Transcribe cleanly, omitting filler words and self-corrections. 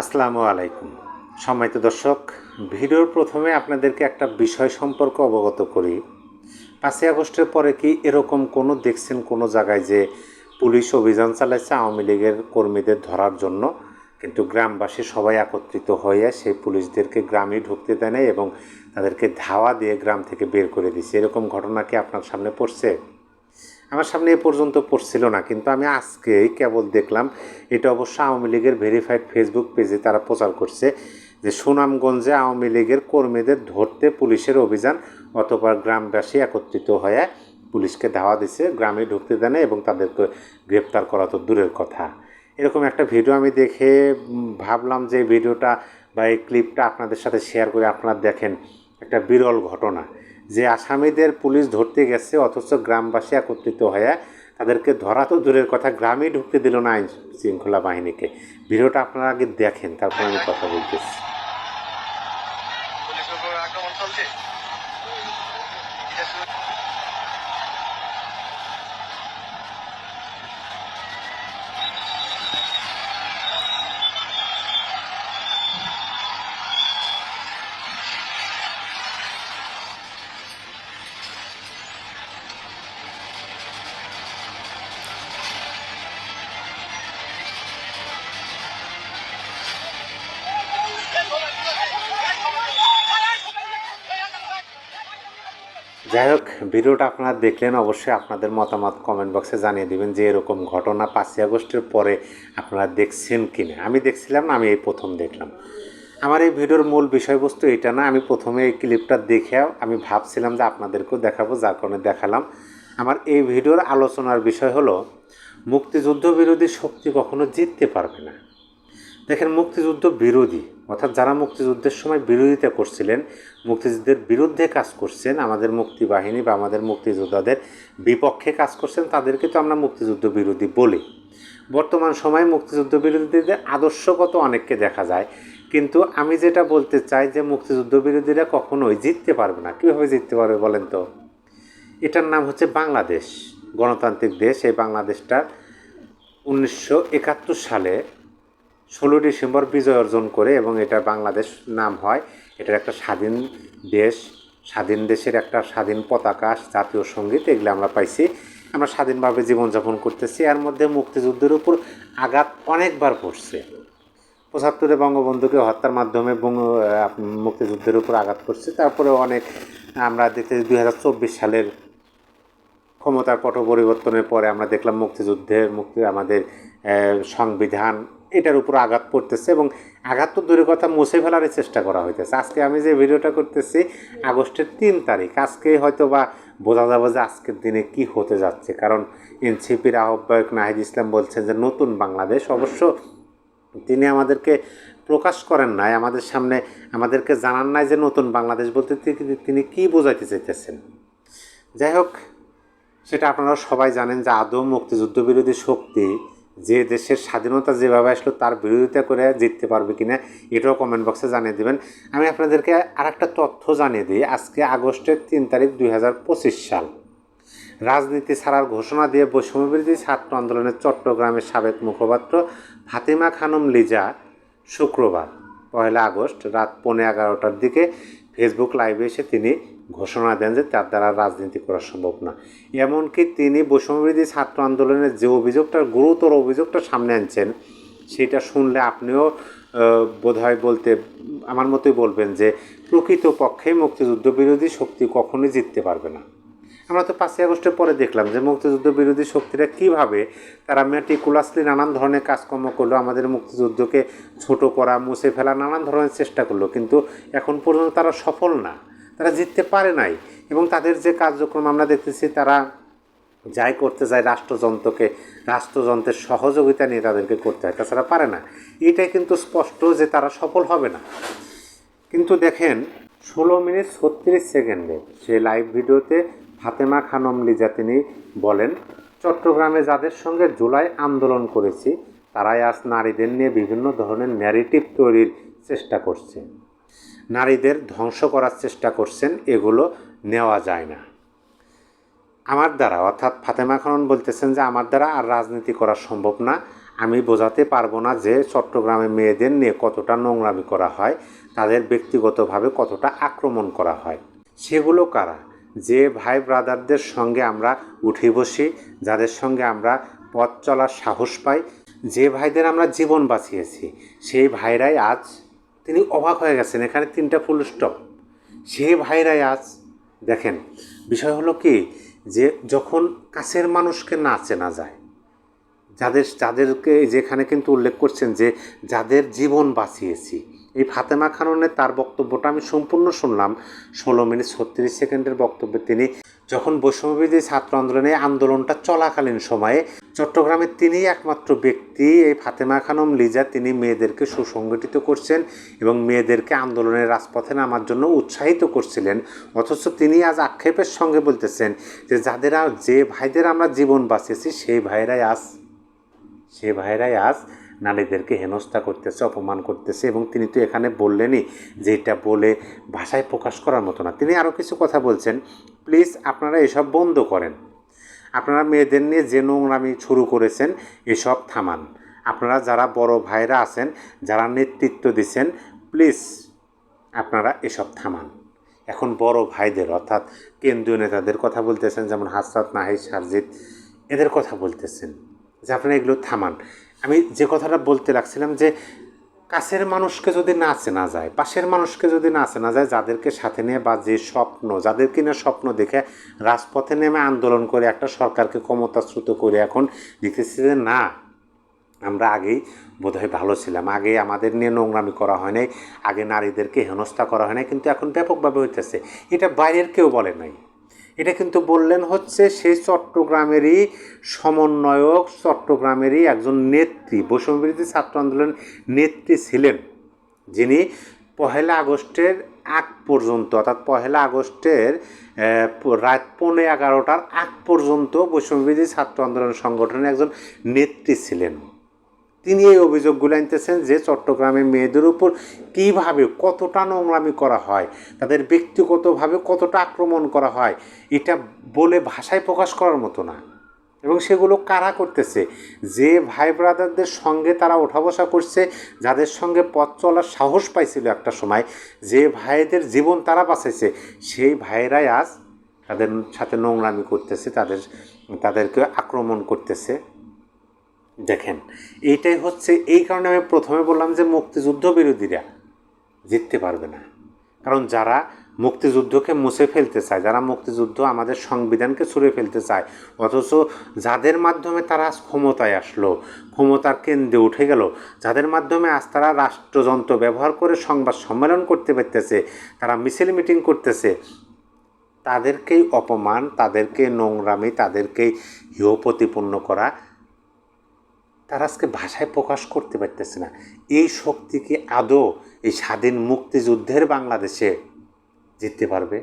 আসসালামু আলাইকুম। সম্মানিত দর্শক, ভিডিওর প্রথমে আপনাদেরকে একটা বিষয় সম্পর্কে অবগত করি। ৫ই আগস্টের পরে কি এরকম কোনো দেখছেন কোনো জায়গায় যে পুলিশ অভিযান চালাইছে আওয়ামী লীগের কর্মীদের ধরার জন্য, কিন্তু গ্রামবাসী সবাই একত্রিত হয়ে সেই পুলিশদেরকে গ্রামে ঢুকতে দেয় নাই এবং তাদেরকে ধাওয়া দিয়ে গ্রাম থেকে বের করে দিছে? এরকম ঘটনা কি আপনার সামনে পড়ছে? আমার সামনে এ পর্যন্ত পড়ছিল না, কিন্তু আমি আজকেই কেবল দেখলাম। এটা অবশ্য আওয়ামী লীগের ভেরিফাইড ফেসবুক পেজে তারা প্রচার করছে যে সুনামগঞ্জে আওয়ামী লীগের কর্মীদের ধরতে পুলিশের অভিযান, অতঃপর গ্রামবাসী একত্রিত হয়ে পুলিশকে ধাওয়া দিছে, গ্রামে ঢুকতে দেয় না এবং তাদেরকে গ্রেপ্তার করা তো দূরের কথা। এরকম একটা ভিডিও আমি দেখে ভাবলাম যে ভিডিওটা বা এই ক্লিপটা আপনাদের সাথে শেয়ার করে আপনারা দেখেন। একটা বিরল ঘটনা যে আসামিদের পুলিশ ধরতে গেছে, অথচ গ্রামবাসী একত্রিত হয়ে তাদেরকে ধরা তো দূরের কথা, গ্রামেই ঢুকতে দিল না আইন শৃঙ্খলা বাহিনীকে। ভিডিওটা আপনারা আগে দেখেন, তারপর আমি কথা বলতেছি। যাই হোক, ভিডিওটা আপনারা দেখলেন, অবশ্যই আপনাদের মতামত কমেন্ট বক্সে জানিয়ে দেবেন যে এরকম ঘটনা 5ই আগস্টের পরে আপনারা দেখছেন কি না। আমি দেখছিলাম না, আমি এই প্রথম দেখলাম। আমার এই ভিডিওর মূল বিষয়বস্তু এটা না। আমি প্রথমে এই ক্লিপটা দেখে আমি ভাবছিলাম যে আপনাদেরকেও দেখাবো, যার কারণে দেখালাম। আমার এই ভিডিওর আলোচনার বিষয় হলো মুক্তিযুদ্ধ বিরোধী শক্তি কখনো জিততে পারবে না। দেখেন, মুক্তিযুদ্ধ বিরোধী অর্থাৎ যারা মুক্তিযুদ্ধের সময় বিরোধিতা করছিলেন, মুক্তিযুদ্ধের বিরুদ্ধে কাজ করছেন, আমাদের মুক্তিবাহিনী বা আমাদের মুক্তিযোদ্ধাদের বিপক্ষে কাজ করছেন, তাদেরকে তো আমরা মুক্তিযুদ্ধ বিরোধী বলি। বর্তমান সময়ে মুক্তিযুদ্ধ বিরোধীদের আদর্শগত অনেককে দেখা যায়, কিন্তু আমি যেটা বলতে চাই যে মুক্তিযুদ্ধ বিরোধীরা কখনোই জিততে পারবে না। কীভাবে জিততে পারবে বলেন তো? এটার নাম হচ্ছে বাংলাদেশ, গণতান্ত্রিক দেশ। এই বাংলাদেশটা 1971 সালে 16 ডিসেম্বর বিজয় অর্জন করে এবং এটা বাংলাদেশ নাম হয়। এটার একটা স্বাধীন দেশ, স্বাধীন দেশের একটা স্বাধীন পতাকা, জাতীয় সঙ্গীত, এগুলো আমরা পাইছি। আমরা স্বাধীনভাবে জীবনযাপন করতেছি। এর মধ্যে মুক্তিযুদ্ধের উপর আঘাত অনেকবার পড়ছে। 75-এ বঙ্গবন্ধুকে হত্যার মাধ্যমে মুক্তিযুদ্ধের উপর আঘাত করছে। তারপরে অনেক আমরা দেখতেছি 2024 সালের ক্ষমতার পট পরিবর্তনের পরে আমরা দেখলাম আমাদের সংবিধান, এটার উপর আঘাত পড়তেছে এবং আঘাত তো দূরের কথা, মুছে ফেলার চেষ্টা করা হইতেছে। আজকে আমি যে ভিডিওটা করতেছি আগস্টের 3 তারিখ, আজকে হয়তো বা বোঝা যাবে যে আজকের দিনে কি হতে যাচ্ছে। কারণ এনসিপির আহ্বায়ক নাহিদ ইসলাম বলছেন যে নতুন বাংলাদেশ। অবশ্য তিনি আমাদেরকে প্রকাশ করেন নাই, আমাদের সামনে আমাদেরকে জানান নাই যে নতুন বাংলাদেশ বলতে তিনি কী বোঝাইতে চাইতেছেন। যাই হোক, সেটা আপনারা সবাই জানেন যে আদৌ মুক্তিযুদ্ধ বিরোধী শক্তি যে দেশের স্বাধীনতা যেভাবে আসলো তার বিরোধিতা করে জিততে পারবে কিনা, এটাও কমেন্ট বক্সে জানিয়ে দেবেন। আমি আপনাদেরকে আরেকটা তথ্য জানিয়ে দিই। আজকে আগস্টের 3 তারিখ 2025 সাল। রাজনীতি ছাড়ার ঘোষণা দিয়ে বৈষম্যবিরোধী ছাত্র আন্দোলনের চট্টগ্রামের সাবেক মুখপাত্র ফাতেমা খানম লিজা শুক্রবার 1 আগস্ট রাত 11:15টার দিকে ফেসবুক লাইভে এসে তিনি ঘোষণা দেন যে তার দ্বারা রাজনীতি করা সম্ভব না। এমনকি তিনি বৈষম্যবিরোধী ছাত্র আন্দোলনের যে অভিযোগটা, গুরুতর অভিযোগটা সামনে আনছেন, সেটা শুনলে আপনিও বোধহয় আমার মতোই বলবেন যে প্রকৃতপক্ষে মুক্তিযুদ্ধ বিরোধী শক্তি কখনোই জিততে পারবে না। আমরা তো 5ই আগস্টের পরে দেখলাম যে মুক্তিযুদ্ধ বিরোধী শক্তিরা কীভাবে তারা মেটিকুলাসলি নানান ধরনের কাজকর্ম করলো, আমাদের মুক্তিযুদ্ধকে ছোট করা, মুছে ফেলা, নানান ধরনের চেষ্টা করলো, কিন্তু এখন পর্যন্ত তারা সফল না, তারা জিততে পারে নাই। এবং তাদের যে কার্যক্রম আমরা দেখতেছি, তারা যাই করতে যায় রাষ্ট্রযন্ত্রের সহযোগিতা নিয়ে তাদেরকে করতে হয়, তাছাড়া পারে না। এটাই কিন্তু স্পষ্ট যে তারা সফল হবে না। কিন্তু দেখেন, 16 মিনিট 36 সেকেন্ডে সে লাইভ ভিডিওতে ফাতেমা খানম লিজা তিনি বলেন, চট্টগ্রামে যাদের সঙ্গে জুলাই আন্দোলন করেছি তারাই আজ নারীদের নিয়ে বিভিন্ন ধরনের ন্যারেটিভ তৈরির চেষ্টা করছে, নারীদের ধ্বংস করার চেষ্টা করছেন। এগুলো নেওয়া যায় না। আমার দ্বারা, অর্থাৎ ফাতেমা খানম বলতেছেন যে আমার দ্বারা আর রাজনীতি করা সম্ভব না, আমি বোঝাতে পারবো না যে চট্টগ্রামে মেয়েদের নিয়ে কতটা নোংরামি করা হয়, তাদের ব্যক্তিগতভাবে কতটা আক্রমণ করা হয়। সেগুলো কারা? যে ভাই ব্রাদারদের সঙ্গে আমরা উঠি বসি, যাদের সঙ্গে আমরা পথ চলার সাহস পাই, যে ভাইদের আমরা জীবন বাঁচিয়েছি, সেই ভাইরাই আজ, তিনি অবাক হয়ে গেছেন, এখানে 3টা ফুল স্টপ। সেই ভাইরাই আজ দেখেন, বিষয় হলো কি, যে যখন কাছের মানুষকে না চেনা যায়, যাদেরকে যেখানে কিন্তু উল্লেখ করছেন যে যাদের জীবন বাঁচিয়েছি, এই ফাতেমা খাননের তার বক্তব্যটা আমি সম্পূর্ণ শুনলাম, 16 মিনিট 36 সেকেন্ডের বক্তব্যে তিনি যখন বৈষম্যবিরোধী ছাত্র আন্দোলনটা চলাকালীন সময়ে চট্টগ্রামের তিনিই একমাত্র ব্যক্তি, এই ফাতেমা খানম লিজা, তিনি মেয়েদেরকে সুসংগঠিত করছেন এবং মেয়েদেরকে আন্দোলনের রাজপথে নামার জন্য উৎসাহিত করছিলেন। অথচ তিনি আজ আক্ষেপের সঙ্গে বলতেছেন যে যে ভাইদের আমরা জীবন বাঁচিয়েছি, সেই ভাইরাই আজ নারীদেরকে হেনস্থা করতেছে, অপমান করতেছে। এবং তিনি তো এখানে বললেনই যে এটা বলে ভাষায় প্রকাশ করার মতো না। তিনি আরও কিছু কথা বলছেন, প্লিজ আপনারা এসব বন্ধ করেন, আপনারা মেয়েদের নিয়ে যে নোংরামি শুরু করেছেন এসব থামান, আপনারা যারা বড় ভাইরা আছেন, যারা নেতৃত্ব দিচ্ছেন, প্লিজ আপনারা এসব থামান। এখন বড় ভাইদের অর্থাৎ কেন্দ্রীয় নেতাদের কথা বলতেছেন, যেমন হাসরাত, নাহিদ, সারজিৎ, এদের কথা বলতেছেন যে আপনারা এগুলো থামান। আমি যে কথাটা বলতে লাগছিলাম যে কাছের মানুষকে যদি না চেনা যায়, পাশের মানুষকে যদি না চেনা যায়, যাদেরকে সাথে নিয়ে বা যে স্বপ্ন, যাদের কিনা স্বপ্ন দেখে রাজপথে নেমে আন্দোলন করে একটা সরকারকে ক্ষমতাচ্যুত করে এখন দেখতেছি যে না, আমরা আগেই বোধহয় ভালো ছিলাম, আগে আমাদের নিয়ে নোংরামি করা হয় নাই, আগে নারীদেরকে হেনস্থা করা হয় নাই, কিন্তু এখন ব্যাপকভাবে হইতেছে। এটা বাইরের কেউ বলে নাই, এটা কিন্তু বললেন হচ্ছে সেই চট্টগ্রামেরই সমন্বয়ক, চট্টগ্রামেরই একজন নেত্রী, বৈষম্যবিরোধী ছাত্র আন্দোলনের নেত্রী ছিলেন, যিনি 1 আগস্টের আগ পর্যন্ত, অর্থাৎ 1 আগস্টের রাত 11:15 আগ পর্যন্ত বৈষম্যবিরোধী ছাত্র আন্দোলন সংগঠনের একজন নেত্রী ছিলেন। তিনি এই অভিযোগগুলো আনতেছেন যে চট্টগ্রামে মেয়েদের উপর কীভাবে কতটা নোংরামি করা হয়, তাদের ব্যক্তিগতভাবে কতটা আক্রমণ করা হয়, এটা বলে ভাষায় প্রকাশ করার মতো না। এবং সেগুলো কারা করতেছে? যে ভাই ব্রাদারদের সঙ্গে তারা ওঠা বসা করছে, যাদের সঙ্গে পথ চলার সাহস পাইছিল একটা সময়, যে ভাইদের জীবন তারা বাঁচাইছে, সেই ভাইরাই আজ তাদের সাথে নোংরামি করতেছে, তাদেরকে আক্রমণ করতেছে। দেখেন, এইটাই হচ্ছে, এই কারণে আমি প্রথমে বললাম যে মুক্তিযুদ্ধ বিরোধীরা জিততে পারবে না। কারণ যারা মুক্তিযুদ্ধকে মুছে ফেলতে চায়, যারা মুক্তিযুদ্ধ আমাদের সংবিধানকে ছুঁড়ে ফেলতে চায়, অথচ যাদের মাধ্যমে তারা আজ ক্ষমতায় আসলো, ক্ষমতার কেন্দ্রে উঠে গেল, যাদের মাধ্যমে আজ তারা রাষ্ট্রযন্ত্র ব্যবহার করে সংবাদ সম্মেলন করতে পারতেছে, তারা মিছিল মিটিং করতেছে, তাদেরকেই অপমান, তাদেরকে নোংরামি, তাদেরকেই হেয় প্রতিপন্ন করা, তারা আজকে ভাষায় প্রকাশ করতে পারতেছে না। এই শক্তি কি আদৌ এই স্বাধীন মুক্তিযুদ্ধের বাংলাদেশে জিততে পারবে?